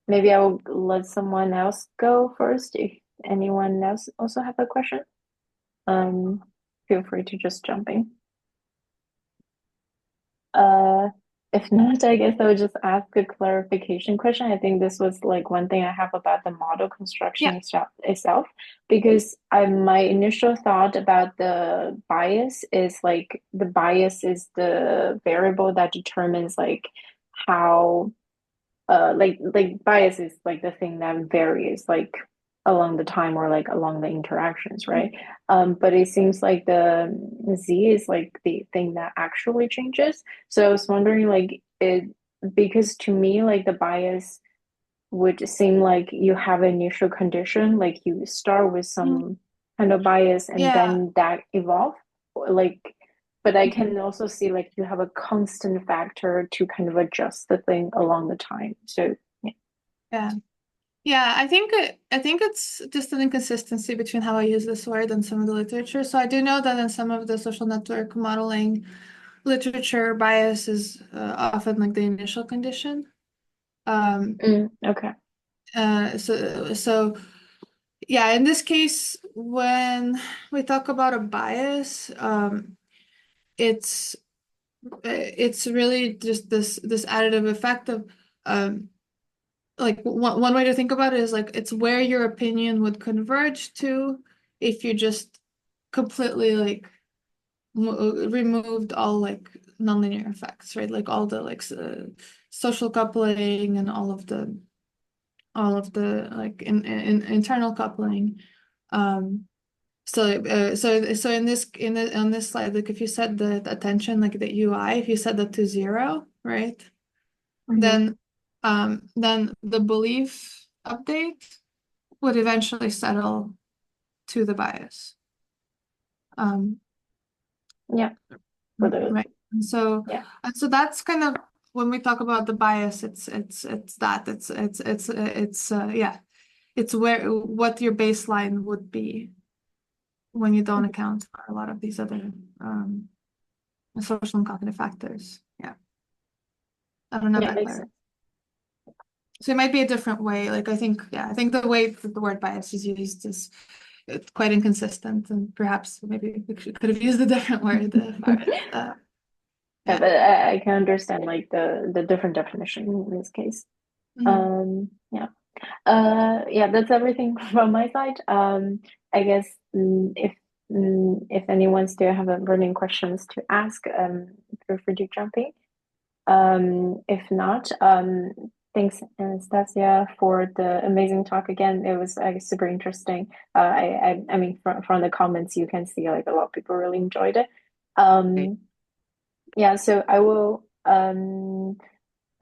will let someone else go first if anyone else also have a question. Feel free to just jump in. If not, I guess I would just ask a clarification question. I think this was like one thing I have about the model construction itself, because my initial thought about the bias is like the bias is the variable that determines like how like bias is like the thing that varies like along the time or like along the interactions, right? But it seems like the Z is like the thing that actually changes. So I was wondering like because to me like the bias would seem like you have an initial condition, like you start with some kind of bias and then that evolve, like, but I can also see like you have a constant factor to kind of adjust the thing along the time. So I think it's just an inconsistency between how I use this word and some of the literature. So I do know that in some of the social network modeling literature, bias is often like the initial condition. Okay. So yeah, in this case, when we talk about a bias, it's really just this additive effect of like one way to think about it is like it's where your opinion would converge to if you just completely like removed all like nonlinear effects, right? Like all the like social coupling and all of the like internal coupling. So in on this slide, like if you set the attention, like the UI, if you set that to 0, right? Then the belief update would eventually settle to the bias. Right. And so that's kind of when we talk about the bias, it's where what your baseline would be when you don't account for a lot of these other social and cognitive factors. I don't know if that makes sense. So it might be a different way. Like I think the way that the word bias is used is it's quite inconsistent, and perhaps maybe we could have used a different word. But I can understand like the different definition in this case. Yeah, that's everything from my side. I guess if anyone still have a burning questions to ask, feel free to jump in. If not, thanks Anastasia for the amazing talk again. It was super interesting. I mean from the comments you can see like a lot of people really enjoyed it. Okay. Yeah, so I will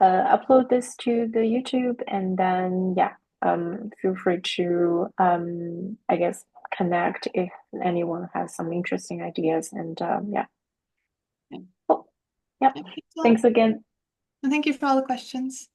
upload this to the YouTube and then yeah, feel free to I guess connect if anyone has some interesting ideas and yeah. Yeah. Cool. Yeah. Yeah. Thanks again. And thank you for all the questions.